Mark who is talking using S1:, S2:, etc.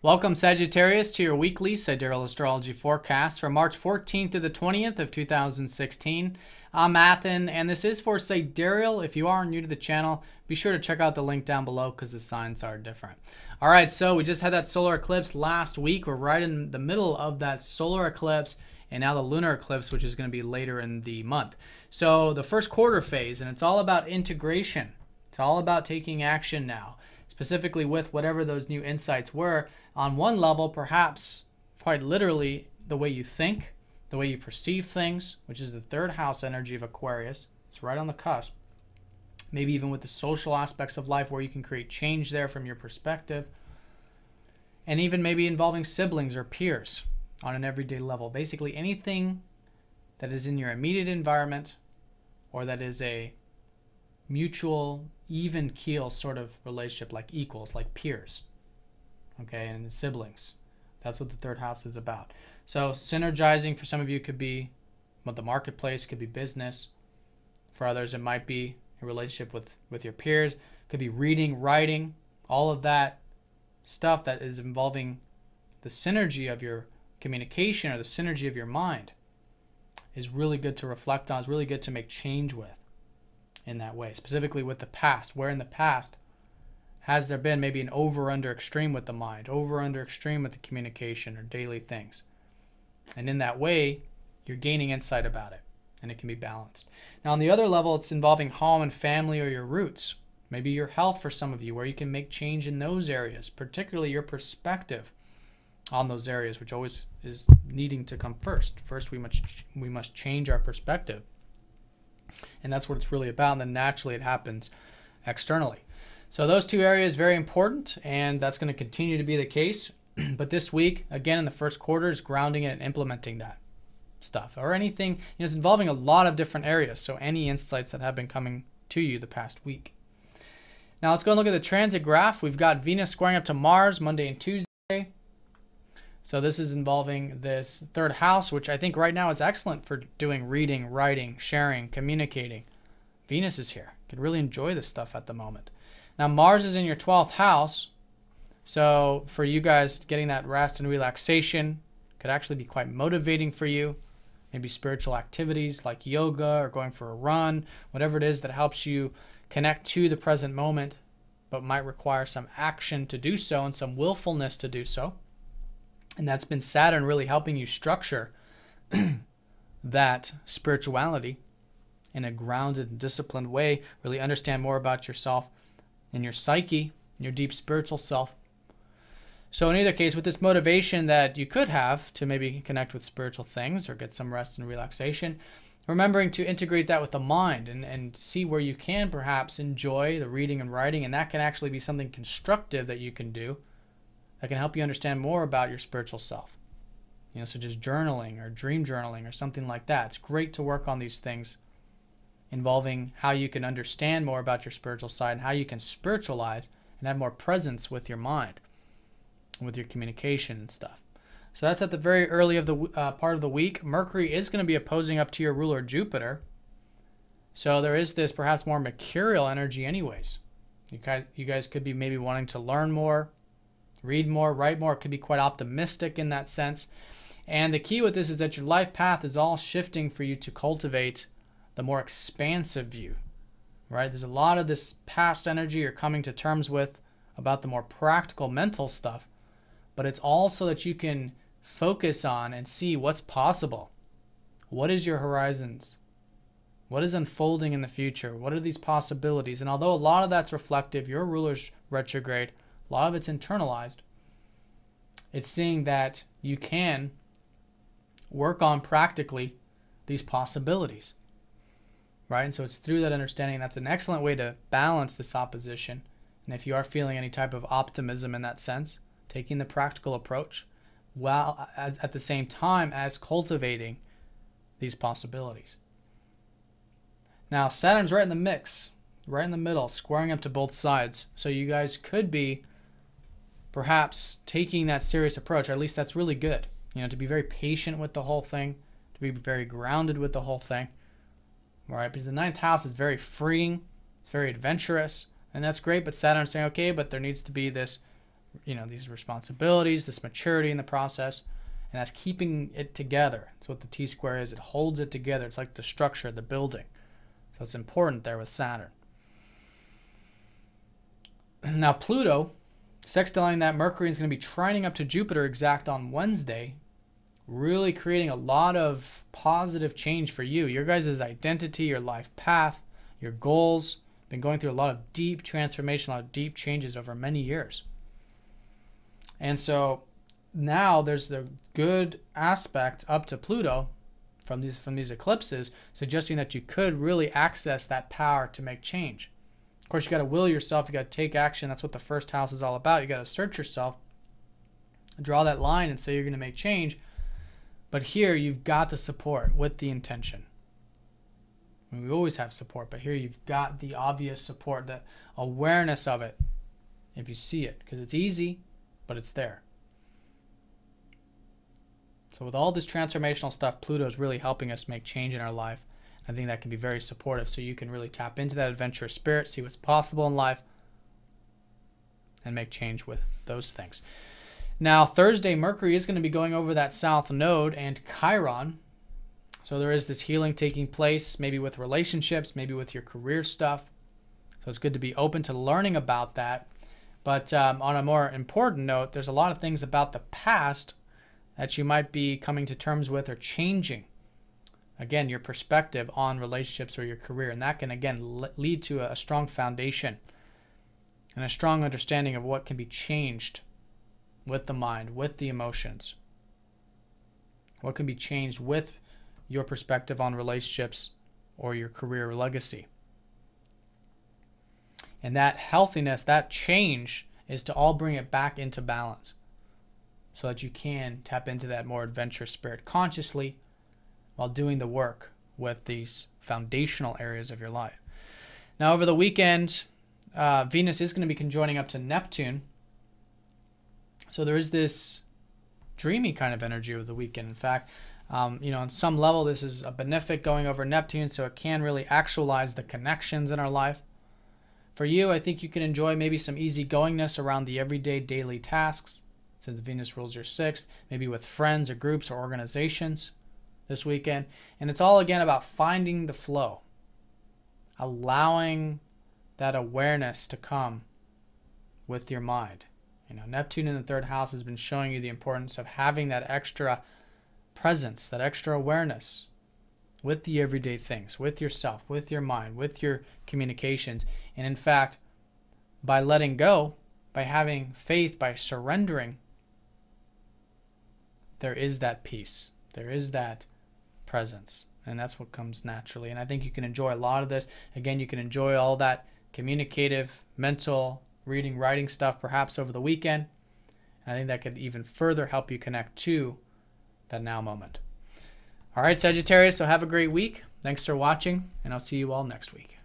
S1: Welcome, Sagittarius, to your weekly Sidereal Astrology forecast for March 14th to the 20th of 2016. I'm Athen, and this is for Sidereal. If you are new to the channel, be sure to check out the link down below because the signs are different. All right, so we just had that solar eclipse last week. We're right in the middle of that solar eclipse, and now the lunar eclipse, which is going to be later in the month. So the first quarter phase, and it's all about integration. It's all about taking action now, specifically with whatever those new insights were. On one level, perhaps quite literally the way you think, the way you perceive things, which is the third house energy of Aquarius. It's right on the cusp. Maybe even with the social aspects of life where you can create change there from your perspective. And even maybe involving siblings or peers on an everyday level. Basically anything that is in your immediate environment or that is a mutual, even keel sort of relationship, like equals, like peers. Okay, and siblings. That's what the third house is about. So synergizing for some of you could be what the marketplace, could be business. For others, it might be a relationship with your peers. It could be reading, writing, all of that stuff that is involving the synergy of your communication or the synergy of your mind is really good to reflect on. It's really good to make change with in that way, specifically with the past, where in the past has there been maybe an over-under extreme with the mind, over-under extreme with the communication or daily things. And in that way, you're gaining insight about it, and it can be balanced. Now, on the other level, it's involving home and family or your roots. Maybe your health for some of you, where you can make change in those areas, particularly your perspective on those areas, which always is needing to come first. First, we must change our perspective. And that's what it's really about, and then naturally it happens externally. So those two areas very important, and that's going to continue to be the case. But this week, again, in the first quarter, is grounding it and implementing that stuff. Or anything, it's involving a lot of different areas. So any insights that have been coming to you the past week. Now let's go and look at the transit graph. We've got Venus squaring up to Mars Monday and Tuesday. So this is involving this third house, which I think right now is excellent for doing reading, writing, sharing, communicating. Venus is here. You can really enjoy this stuff at the moment. Now, Mars is in your 12th house, so for you guys, getting that rest and relaxation could actually be quite motivating for you. Maybe spiritual activities like yoga or going for a run, whatever it is that helps you connect to the present moment, but might require some action to do so and some willfulness to do so. And that's been Saturn really helping you structure that spirituality in a grounded and disciplined way, really understand more about yourself and your psyche, your deep spiritual self. So in either case, with this motivation that you could have to maybe connect with spiritual things or get some rest and relaxation, remembering to integrate that with the mind and see where you can perhaps enjoy the reading and writing, and that can actually be something constructive that you can do that can help you understand more about your spiritual self. So just journaling or dream journaling or something like that. It's great to work on these things involving how you can understand more about your spiritual side and how you can spiritualize and have more presence with your mind, with your communication and stuff. So that's at the very early of the part of the week. Mercury is going to be opposing up to your ruler Jupiter. So there is this perhaps more mercurial energy anyways. You guys could be maybe wanting to learn more, read more, write more. It could be quite optimistic in that sense. And the key with this is that your life path is all shifting for you to cultivate the more expansive view, right? There's a lot of this past energy you're coming to terms with about the more practical mental stuff, but it's also that you can focus on and see what's possible. What is your horizons? What is unfolding in the future? What are these possibilities? And although a lot of that's reflective, your ruler's retrograde, a lot of it's internalized, it's seeing that you can work on practically these possibilities. Right? And so it's through that understanding. That's an excellent way to balance this opposition. And if you are feeling any type of optimism in that sense, taking the practical approach, while at the same time as cultivating these possibilities. Now, Saturn's right in the mix, right in the middle, squaring up to both sides. So you guys could be perhaps taking that serious approach, or at least that's really good. To be very patient with the whole thing, to be very grounded with the whole thing. Right, because the 9th house is very freeing, it's very adventurous, and that's great. But Saturn's saying, okay, but there needs to be this these responsibilities, this maturity in the process, and that's keeping it together. That's what the T-square is. It holds it together. It's like the structure, the building. So it's important there with Saturn. Now Pluto, sextiling that Mercury, is going to be trining up to Jupiter exact on Wednesday, really creating a lot of positive change for you. Your guys' identity, your life path, your goals. Been going through a lot of deep transformation, a lot of deep changes over many years. And so now there's the good aspect up to Pluto from these eclipses, suggesting that you could really access that power to make change. Of course, you got to will yourself. You got to take action. That's what the first house is all about. You got to search yourself, draw that line, and say you're going to make change. But here you've got the support with the intention. I mean, we always have support, but here you've got the obvious support, the awareness of it, if you see it, because it's easy, but it's there. So with all this transformational stuff, Pluto is really helping us make change in our life. I think that can be very supportive, so you can really tap into that adventurous spirit, see what's possible in life, and make change with those things. Now, Thursday, Mercury is going to be going over that south node and Chiron. So there is this healing taking place, maybe with relationships, maybe with your career stuff. So it's good to be open to learning about that. But on a more important note, there's a lot of things about the past that you might be coming to terms with or changing. Again, your perspective on relationships or your career. And that can, again, lead to a strong foundation and a strong understanding of what can be changed with the mind, with the emotions. What can be changed with your perspective on relationships or your career or legacy. And that healthiness, that change, is to all bring it back into balance so that you can tap into that more adventurous spirit consciously while doing the work with these foundational areas of your life. Now, over the weekend, Venus is going to be conjoining up to Neptune. So there is this dreamy kind of energy over the weekend. In fact, on some level, this is a benefic going over Neptune, so it can really actualize the connections in our life. For you, I think you can enjoy maybe some easygoingness around the everyday daily tasks, since Venus rules your sixth, maybe with friends or groups or organizations this weekend. And it's all, again, about finding the flow, allowing that awareness to come with your mind. Neptune in the third house has been showing you the importance of having that extra presence, that extra awareness with the everyday things, with yourself, with your mind, with your communications. And in fact, by letting go, by having faith, by surrendering, there is that peace. There is that presence. And that's what comes naturally. And I think you can enjoy a lot of this. Again, you can enjoy all that communicative, mental, reading, writing stuff perhaps over the weekend. And I think that could even further help you connect to that now moment. All right, Sagittarius, so have a great week. Thanks for watching, and I'll see you all next week.